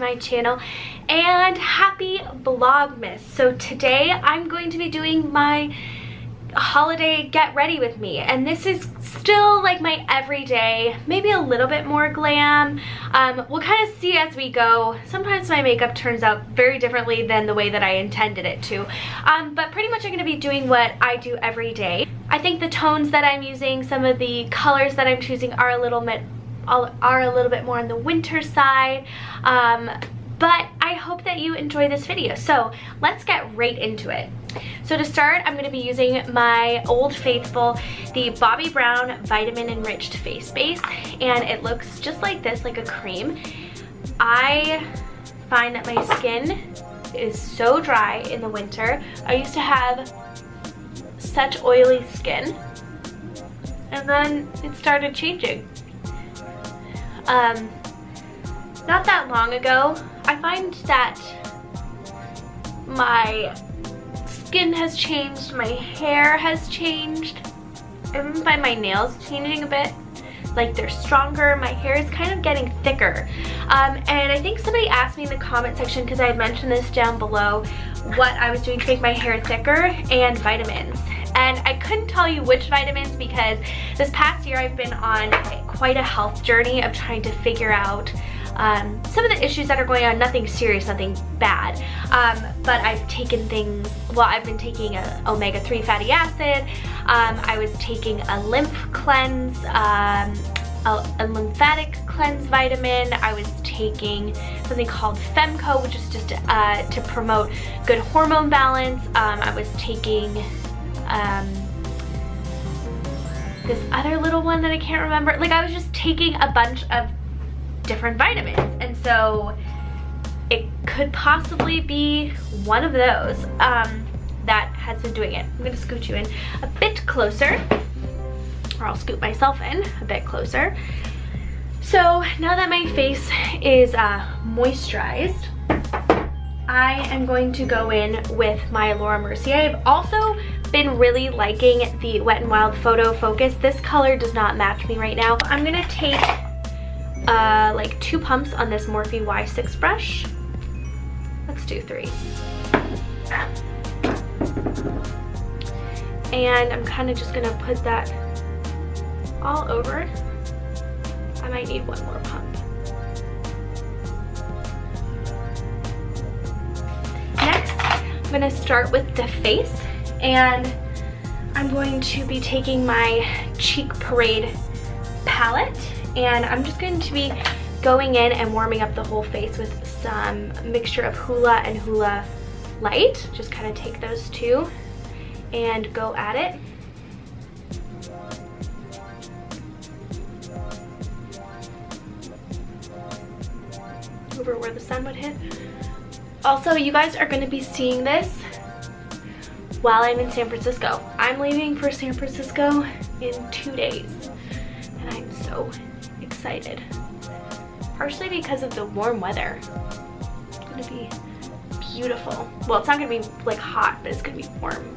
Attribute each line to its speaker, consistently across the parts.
Speaker 1: my channel, and happy Vlogmas. So today I'm going to be doing my holiday get ready with me, and this is still like my everyday, maybe a little bit more glam. We'll kind of see as we go. Sometimes my makeup turns out very differently than the way that I intended it to, but pretty much I'm going to be doing what I do every day. I think the tones that I'm using, some of the colors that I'm choosing are a little bit more on the winter side, but I hope that you enjoy this video. So let's get right into it. So to start, I'm going to be using my Old Faithful, the Bobbi Brown Vitamin Enriched Face Base, and it looks just like this, like a cream. I find that my skin is so dry in the winter. I used to have such oily skin, and then it started changing. Not that long ago, I find that my skin has changed, my hair has changed. I even find my nails changing a bit, like they're stronger. My hair is kind of getting thicker, and I think somebody asked me in the comment section, because I had mentioned this down below, what I was doing to make my hair thicker and vitamins. And I couldn't tell you which vitamins, because this past year I've been on quite a health journey of trying to figure out some of the issues that are going on. Nothing serious, nothing bad, but I've taken things, well, I've been taking a omega-3 fatty acid, I was taking a lymph cleanse, a lymphatic cleanse vitamin, I was taking something called Femco, which is just to promote good hormone balance. I was taking this other little one that I can't remember. Like, I was just taking a bunch of different vitamins, and so it could possibly be one of those that has been doing it. I'm going to scoot you in a bit closer, or I'll scoot myself in a bit closer. So now that my face is moisturized, I am going to go in with my Laura Mercier. I've also been really liking the Wet n Wild Photo Focus. This color does not match me right now. I'm going to take like 2 pumps on this Morphe Y6 brush. Let's do 3. And I'm kind of just going to put that all over. I might need 1 more pump. Next, I'm going to start with the face, and I'm going to be taking my Cheek Parade palette, and I'm just going to be going in and warming up the whole face with some mixture of Hoola and Hoola Light. Just kind of take those two and go at it. Over where the sun would hit. Also, you guys are going to be seeing this while I'm in San Francisco. I'm leaving for San Francisco in 2 days, and I'm so excited. Partially because of the warm weather. It's going to be beautiful. Well, it's not going to be like hot, but it's going to be warm.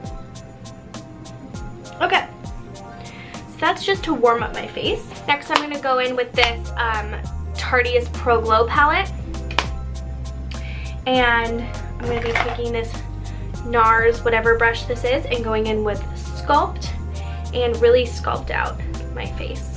Speaker 1: Okay, so that's just to warm up my face. Next, I'm going to go in with this Tarteist Pro Glow palette, and I'm going to be taking this NARS, whatever brush this is, and going in with Sculpt and really sculpt out my face.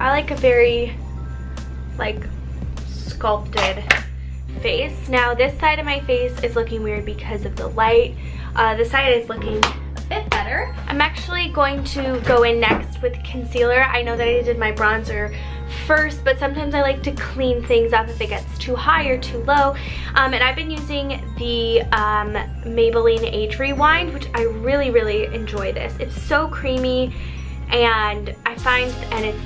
Speaker 1: I like a very like sculpted face. Now this side of my face is looking weird because of the light. This side is looking bit better. I'm actually going to go in next with concealer. I know that I did my bronzer first, but sometimes I like to clean things up if it gets too high or too low. And I've been using the Maybelline Age Rewind, which I really enjoy this. It's so creamy, and I find,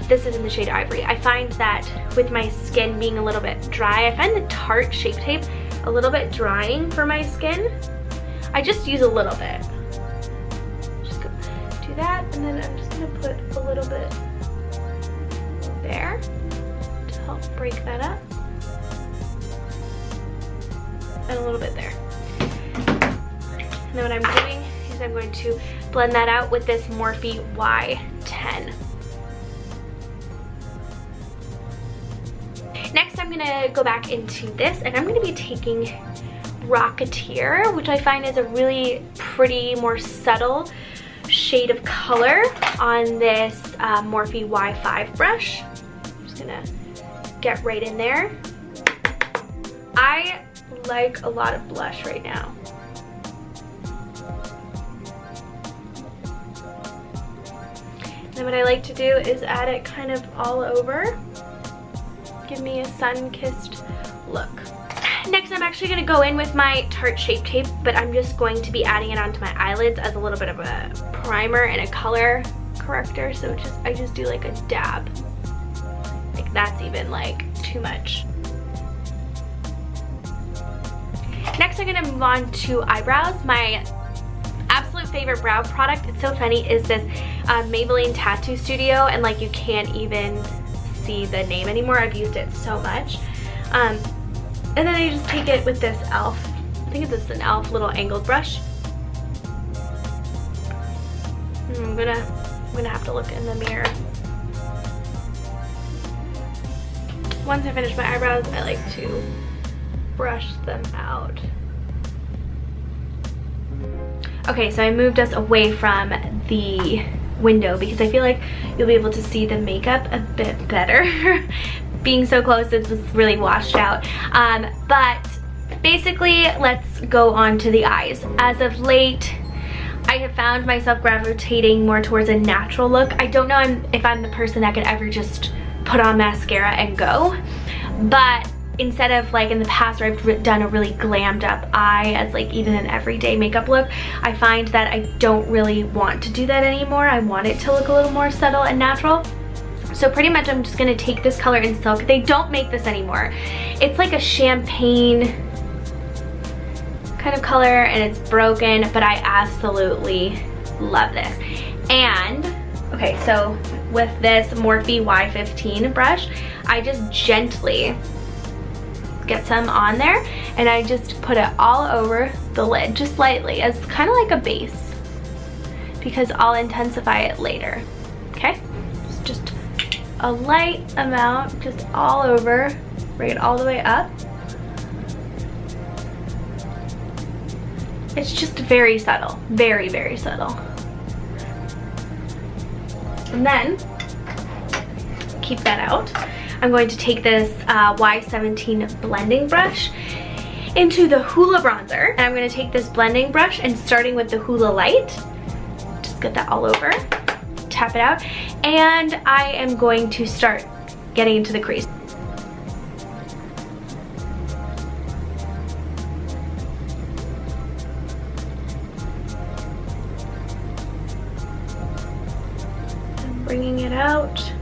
Speaker 1: this is in the shade Ivory, I find that with my skin being a little bit dry, I find the Tarte Shape Tape a little bit drying for my skin. I just use a little bit. Just go do that, and then I'm just gonna put a little bit there to help break that up, and a little bit there. And then what I'm doing is I'm going to blend that out with this Morphe Y10. Next, I'm gonna go back into this, and I'm gonna be taking Rocketeer, which I find is a really pretty, more subtle shade of color on this Morphe Y5 brush. I'm just gonna get right in there. I like a lot of blush right now. And what I like to do is add it kind of all over. Give me a sun-kissed look. Next, I'm actually gonna go in with my Tarte Shape Tape, but I'm just going to be adding it onto my eyelids as a little bit of a primer and a color corrector. So I just do like a dab. Like that's even like too much. Next, I'm gonna move on to eyebrows. My absolute favorite brow product, it's so funny, is this Maybelline Tattoo Studio, and like you can't even see the name anymore. I've used it so much. And then I just take it with this e.l.f. I think it's an e.l.f. little angled brush. I'm gonna have to look in the mirror. Once I finish my eyebrows, I like to brush them out. Okay, so I moved us away from the window because I feel like you'll be able to see the makeup a bit better. Being so close, it was really washed out. But basically, let's go on to the eyes. As of late, I have found myself gravitating more towards a natural look. I don't know if I'm the person that could ever just put on mascara and go, but instead of like in the past where I've done a really glammed up eye as like even an everyday makeup look, I find that I don't really want to do that anymore. I want it to look a little more subtle and natural. So pretty much I'm just gonna take this color in Silk. They don't make this anymore. It's like a champagne kind of color and it's broken, but I absolutely love this. And, okay, so with this Morphe Y15 brush, I just gently get some on there and I just put it all over the lid, just lightly, as kind of like a base, because I'll intensify it later, okay? Just a light amount, just all over, bring it all the way up. It's just very subtle, very subtle. And then, keep that out. I'm going to take this Y17 blending brush into the Hoola bronzer. And I'm going to take this blending brush and starting with the Hoola Light, just get that all over, tap it out, and I am going to start getting into the crease. I'm bringing it out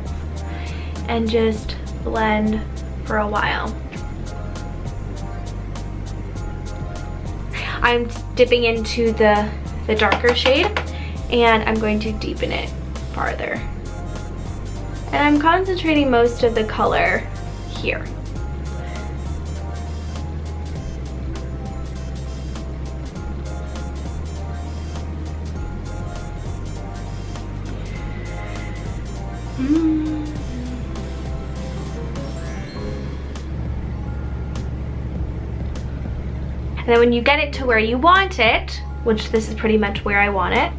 Speaker 1: and just blend for a while. I'm dipping into the darker shade and I'm going to deepen it farther. And I'm concentrating most of the color here. And then when you get it to where you want it, which this is pretty much where I want it,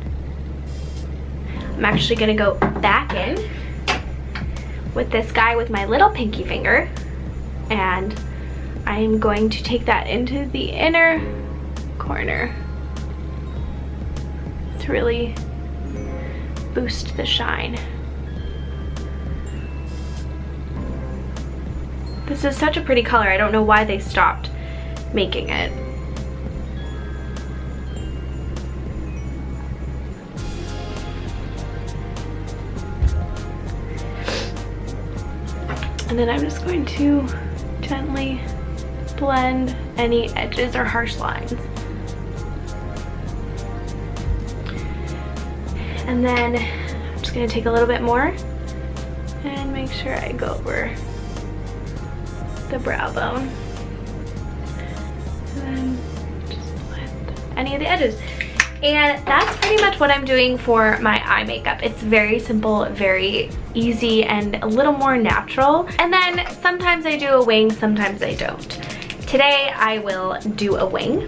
Speaker 1: I'm actually gonna go back in with this guy with my little pinky finger, and I am going to take that into the inner corner. It's to really boost the shine. This is such a pretty color. I don't know why they stopped making it. And then I'm just going to gently blend any edges or harsh lines. And then I'm just gonna take a little bit more and make sure I go over the brow bone. And then just blend any of the edges. And that's pretty much what I'm doing for my eye makeup. It's very simple, very easy, and a little more natural. And then sometimes I do a wing, sometimes I don't. Today I will do a wing.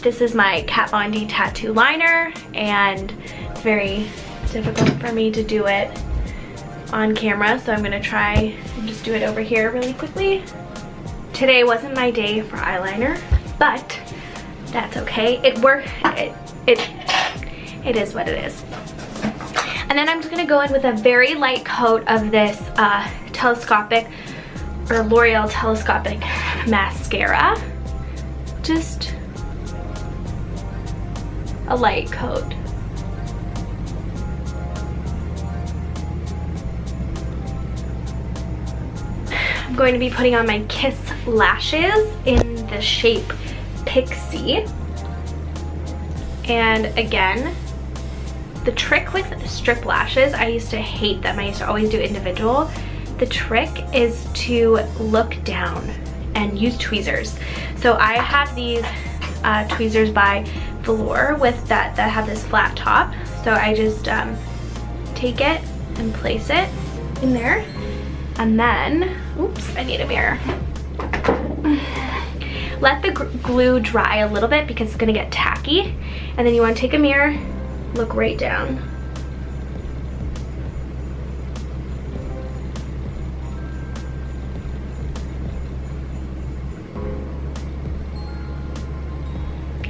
Speaker 1: This is my Kat Von D tattoo liner, and it's very difficult for me to do it on camera, so I'm gonna try and just do it over here really quickly. Today wasn't my day for eyeliner, but that's okay. It is what it is. And then I'm just gonna go in with a very light coat of this telescopic or L'Oreal telescopic mascara. Just a light coat. I'm going to be putting on my Kiss lashes in the shape Pixie. And again, the trick with strip lashes, I used to hate them. I used to always do individual. The trick is to look down and use tweezers. So I have these tweezers by Velour with that have this flat top. So I just take it and place it in there. And then, oops, I need a mirror. Let the glue dry a little bit because it's gonna get tacky. And then you wanna take a mirror, look right down.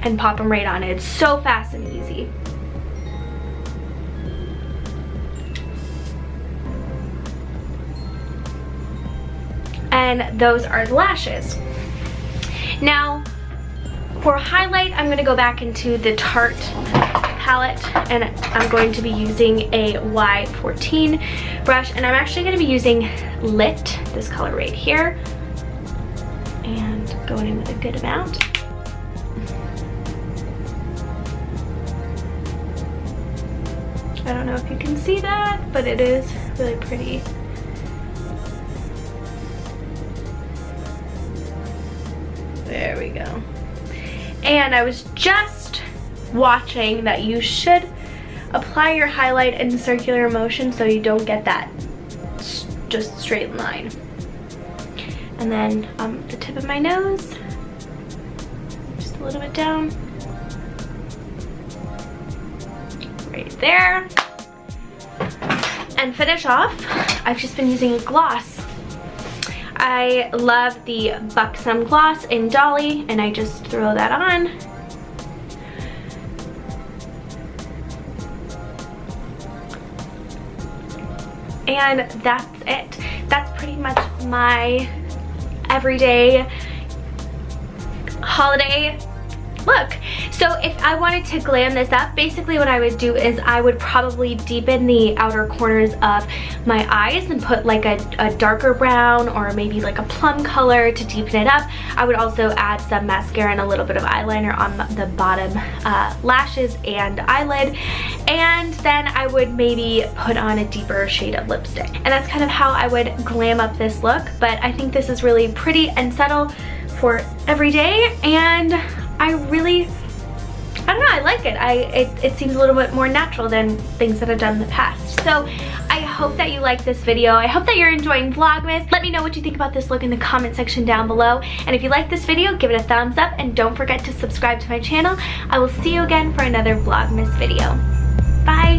Speaker 1: And pop them right on. It's so fast and easy. And those are the lashes. Now, for highlight, I'm gonna go back into the Tarte palette, and I'm going to be using a Y14 brush, and I'm actually gonna be using Lit, this color right here, and going in with a good amount. I don't know if you can see that, but it is really pretty. There we go. And I was just watching that you should apply your highlight in circular motion so you don't get that just straight line. And then the tip of my nose, just a little bit down. Right there. And finish off, I've just been using a gloss. I love the Buxom gloss in Dolly, and I just throw that on. And that's it. That's pretty much my everyday holiday look. So if I wanted to glam this up, basically what I would do is I would probably deepen the outer corners of my eyes and put like a darker brown or maybe like a plum color to deepen it up. I would also add some mascara and a little bit of eyeliner on the bottom lashes and eyelid, and then I would maybe put on a deeper shade of lipstick. And that's kind of how I would glam up this look, but I think this is really pretty and subtle for every day, and I don't know, I like it. It seems a little bit more natural than things that I've done in the past. So I hope that you like this video. I hope that you're enjoying Vlogmas. Let me know what you think about this look in the comment section down below. And if you like this video, give it a thumbs up, and don't forget to subscribe to my channel. I will see you again for another Vlogmas video. Bye.